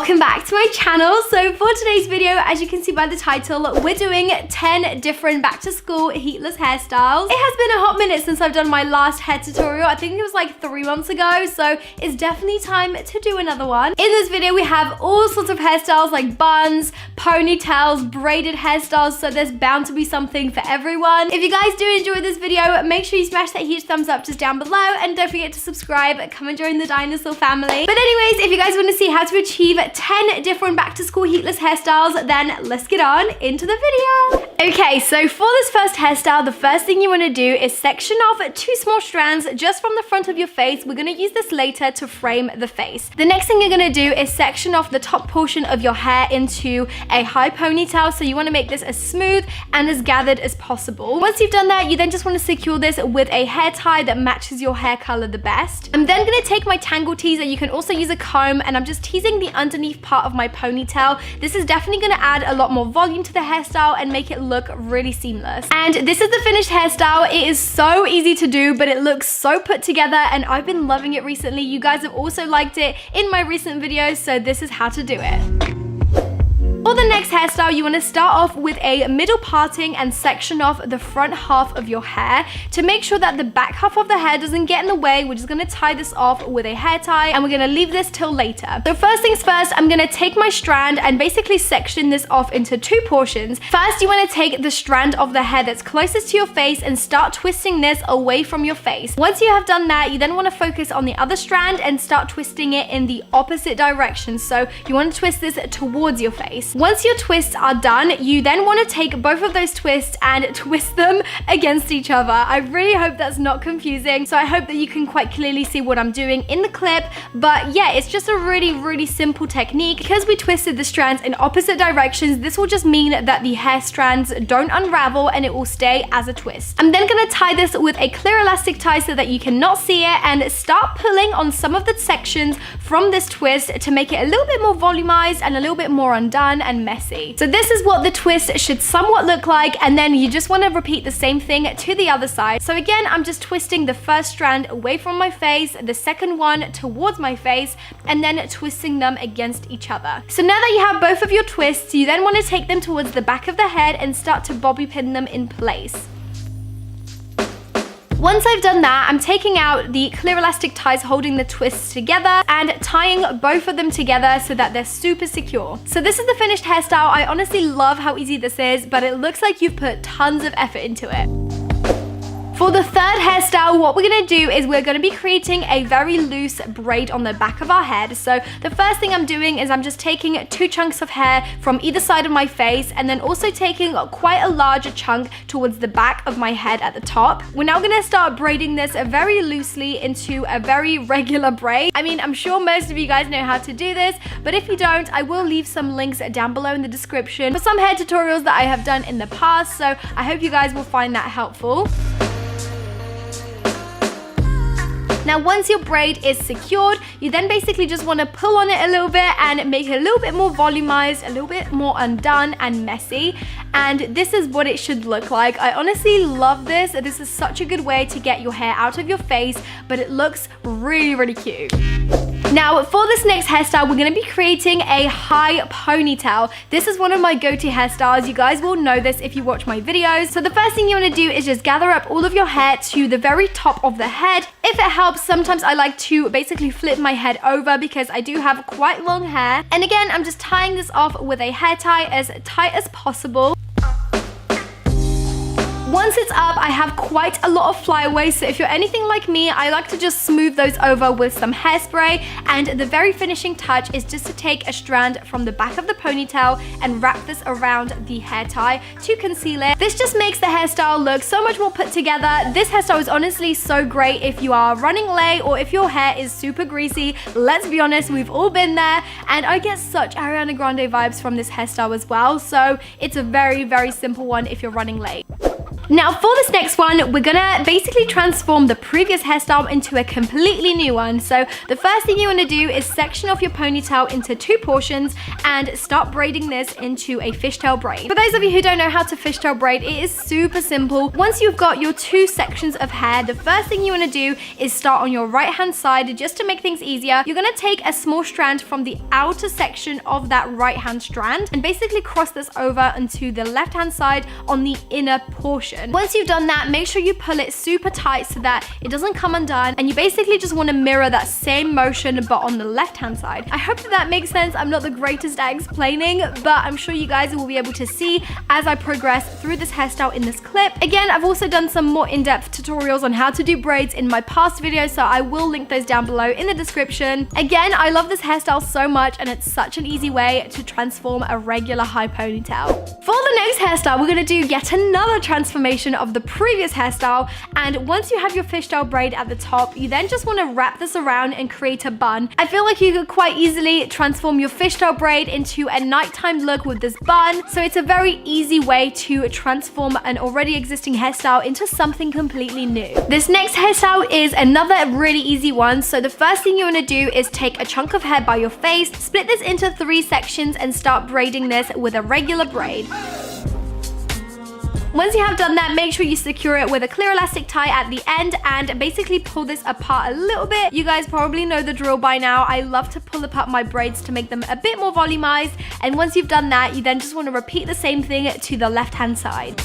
welcome back to my channel. So for today's video, as you can see by the title, we're doing 10 different back to school heatless hairstyles. It has been a hot minute since I've done my last hair tutorial. I think it was like 3 months ago, so it's definitely time to do another one. In this video, we have all sorts of hairstyles like buns, ponytails, braided hairstyles, so there's bound to be something for everyone. If you guys do enjoy this video, make sure you smash that huge thumbs up just down below, and don't forget to subscribe. Come and join the dinosaur family. But anyways, if you guys want to see how to achieve 10 different back to school heatless hairstyles, then let's get on into the video. Okay, so for this first hairstyle, the first thing you want to do is section off 2 small strands just from the front of your face. We're going to use this later to frame the face. The next thing you're going to do is section off the top portion of your hair into a high ponytail. So you want to make this as smooth and as gathered as possible. Once you've done that, you then just want to secure this with a hair tie that matches your hair color the best. I'm then going to take my tangle teaser. You can also use a comb, and I'm just teasing the underneath part of my ponytail. This is definitely going to add a lot more volume to the hairstyle and make it look really seamless. And this is the finished hairstyle. It is so easy to do, but it looks so put together, and I've been loving it recently. You guys have also liked it in my recent videos, so this is how to do it. For the next hairstyle, you want to start off with a middle parting and section off the front half of your hair. To make sure that the back half of the hair doesn't get in the way, we're just going to tie this off with a hair tie, and we're going to leave this till later. So first things first, I'm going to take my strand and basically section this off into 2 portions. First, you want to take the strand of the hair that's closest to your face and start twisting this away from your face. Once you have done that, you then want to focus on the other strand and start twisting it in the opposite direction. So you want to twist this towards your face. Once your twists are done, you then want to take both of those twists and twist them against each other. I really hope that's not confusing. So I hope that you can quite clearly see what I'm doing in the clip. But yeah, it's just a really simple technique. Because we twisted the strands in opposite directions, this will just mean that the hair strands don't unravel and it will stay as a twist. I'm then going to tie this with a clear elastic tie so that you cannot see it, and start pulling on some of the sections from this twist to make it a little bit more volumized and a little bit more undone and messy. So this is what the twist should somewhat look like, and then you just want to repeat the same thing to the other side. So again, I'm just twisting the first strand away from my face, the second one towards my face, and then twisting them against each other. So now that you have both of your twists, you then want to take them towards the back of the head and start to bobby pin them in place. Once I've done that, I'm taking out the clear elastic ties holding the twists together and tying both of them together so that they're super secure. So this is the finished hairstyle. I honestly love how easy this is, but it looks like you've put tons of effort into it. For the third hairstyle, what we're going to do is we're going to be creating a very loose braid on the back of our head. So the first thing I'm doing is I'm just taking 2 chunks of hair from either side of my face, and then also taking quite a larger chunk towards the back of my head at the top. We're now going to start braiding this very loosely into a very regular braid. I mean, I'm sure most of you guys know how to do this, but if you don't, I will leave some links down below in the description for some hair tutorials that I have done in the past, so I hope you guys will find that helpful. Now, once your braid is secured, you then basically just want to pull on it a little bit and make it a little bit more volumized, a little bit more undone and messy. And this is what it should look like. I honestly love this. This is such a good way to get your hair out of your face, but it looks really cute. Now, for this next hairstyle, we're going to be creating a high ponytail. This is one of my go-to hairstyles. You guys will know this if you watch my videos. So the first thing you want to do is just gather up all of your hair to the very top of the head. If it helps, sometimes I like to basically flip my head over because I do have quite long hair. And again, I'm just tying this off with a hair tie as tight as possible. Once it's up, I have quite a lot of flyaways, so if you're anything like me, I like to just smooth those over with some hairspray, and the very finishing touch is just to take a strand from the back of the ponytail and wrap this around the hair tie to conceal it. This just makes the hairstyle look so much more put together. This hairstyle is honestly so great if you are running late or if your hair is super greasy. Let's be honest, we've all been there, and I get such Ariana Grande vibes from this hairstyle as well, so it's a very simple one if you're running late. Now for this next one, we're gonna basically transform the previous hairstyle into a completely new one. So the first thing you wanna do is section off your ponytail into 2 portions and start braiding this into a fishtail braid. For those of you who don't know how to fishtail braid, it is super simple. Once you've got your 2 sections of hair, the first thing you wanna do is start on your right hand side. Just to make things easier, you're gonna take a small strand from the outer section of that right hand strand and basically cross this over onto the left hand side on the inner portion. Once you've done that, make sure you pull it super tight so that it doesn't come undone, and you basically just want to mirror that same motion but on the left hand side. I hope that makes sense. I'm not the greatest at explaining, but I'm sure you guys will be able to see as I progress through this hairstyle in this clip. Again, I've also done some more in-depth tutorials on how to do braids in my past videos, so I will link those down below in the description. Again, I love this hairstyle so much, and it's such an easy way to transform a regular high ponytail. For the next hairstyle, we're gonna do yet another transformation of the previous hairstyle, and once you have your fishtail braid at the top, you then just want to wrap this around and create a bun. I feel like you could quite easily transform your fishtail braid into a nighttime look with this bun, so it's a very easy way to transform an already existing hairstyle into something completely new. This next hairstyle is another really easy one, so the first thing you want to do is take a chunk of hair by your face, split this into 3 sections and start braiding this with a regular braid. Once you have done that, make sure you secure it with a clear elastic tie at the end and basically pull this apart a little bit. You guys probably know the drill by now. I love to pull apart my braids to make them a bit more volumized, and once you've done that, you then just want to repeat the same thing to the left hand side.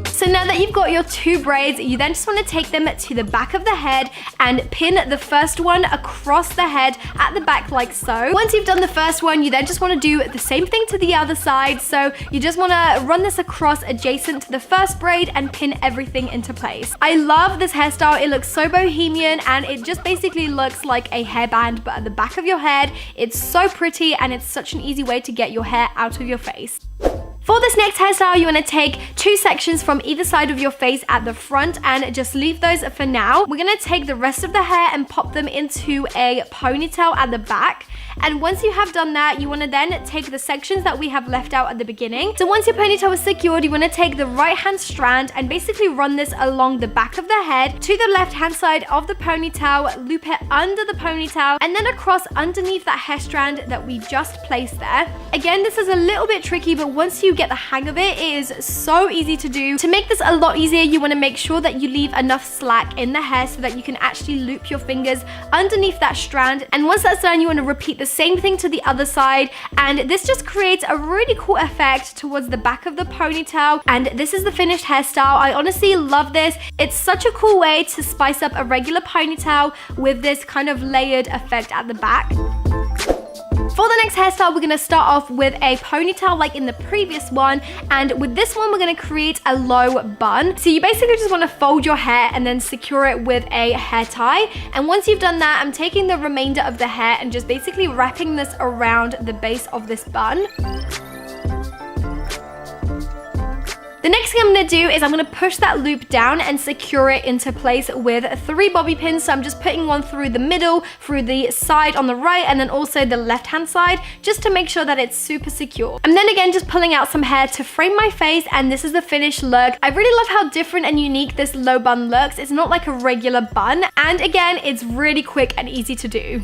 So now that you've got your 2 braids, you then just want to take them to the back of the head and pin the first one across the head at the back like so. Once you've done the first one, you then just want to do the same thing to the other side. So you just want to run this across adjacent to the first braid and pin everything into place. I love this hairstyle. It looks so bohemian, and it just basically looks like a hairband but at the back of your head. It's so pretty, and it's such an easy way to get your hair out of your face. For this next hairstyle, you want to take 2 sections from either side of your face at the front and just leave those for now. We're going to take the rest of the hair and pop them into a ponytail at the back. And once you have done that, you want to then take the sections that we have left out at the beginning. So once your ponytail is secured, you want to take the right hand strand and basically run this along the back of the head to the left hand side of the ponytail, loop it under the ponytail, and then across underneath that hair strand that we just placed there. Again, this is a little bit tricky, but once you get the hang of it, it is so easy to do. To make this a lot easier, you want to make sure that you leave enough slack in the hair so that you can actually loop your fingers underneath that strand. And once that's done, you want to repeat the same thing to the other side, and this just creates a really cool effect towards the back of the ponytail. And this is the finished hairstyle. I honestly love this. It's such a cool way to spice up a regular ponytail with this kind of layered effect at the back. For the next hairstyle, we're going to start off with a ponytail like in the previous one, and with this one we're going to create a low bun. So you basically just want to fold your hair and then secure it with a hair tie, and once you've done that, I'm taking the remainder of the hair and just basically wrapping this around the base of this bun. The next thing I'm going to do is I'm going to push that loop down and secure it into place with 3 bobby pins. So I'm just putting one through the middle, through the side on the right, and then also the left hand side, just to make sure that it's super secure. And then again, just pulling out some hair to frame my face, and this is the finished look. I really love how different and unique this low bun looks. It's not like a regular bun, and again, it's really quick and easy to do.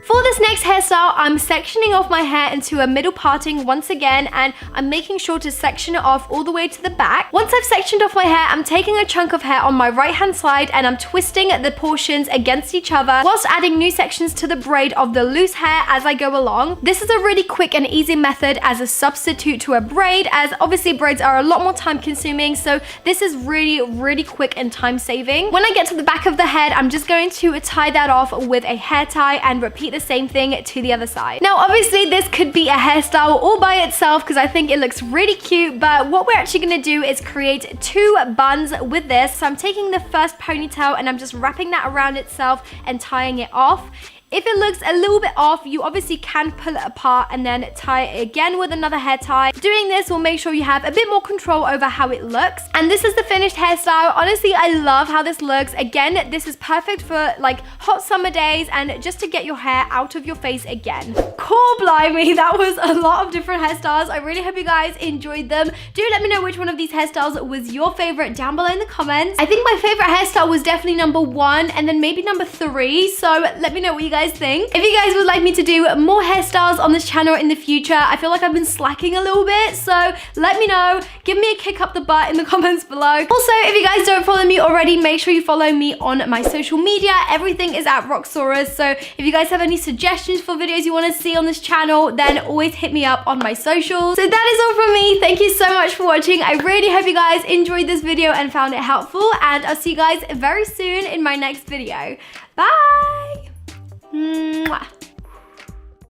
For this next hairstyle, I'm sectioning off my hair into a middle parting once again, and I'm making sure to section it off all the way to the back. Once I've sectioned off my hair, I'm taking a chunk of hair on my right hand side and I'm twisting the portions against each other whilst adding new sections to the braid of the loose hair as I go along. This is a really quick and easy method as a substitute to a braid, as obviously braids are a lot more time consuming, so this is really quick and time saving. When I get to the back of the head, I'm just going to tie that off with a hair tie and repeat the same thing to the other side. Now obviously this could be a hairstyle all by itself because I think it looks really cute, but what we're actually going to do is create 2 buns with this. So I'm taking the first ponytail and I'm just wrapping that around itself and tying it off. If it looks a little bit off, you obviously can pull it apart and then tie it again with another hair tie. Doing this will make sure you have a bit more control over how it looks. And this is the finished hairstyle. Honestly, I love how this looks. Again, this is perfect for like hot summer days and just to get your hair out of your face again. Cool, blimey, that was a lot of different hairstyles. I really hope you guys enjoyed them. Do let me know which one of these hairstyles was your favorite down below in the comments. I think my favorite hairstyle was definitely number 1 and then maybe number 3. So let me know what you guys think. If you guys would like me to do more hairstyles on this channel in the future, I feel like I've been slacking a little bit. So let me know. Give me a kick up the butt in the comments below. Also, if you guys don't follow me already, make sure you follow me on my social media. Everything is at Roxsaurus. So if you guys have any suggestions for videos you want to see on this channel, then always hit me up on my socials. So that is all from me. Thank you so much for watching. I really hope you guys enjoyed this video and found it helpful, and I'll see you guys very soon in my next video. Bye! Mwah.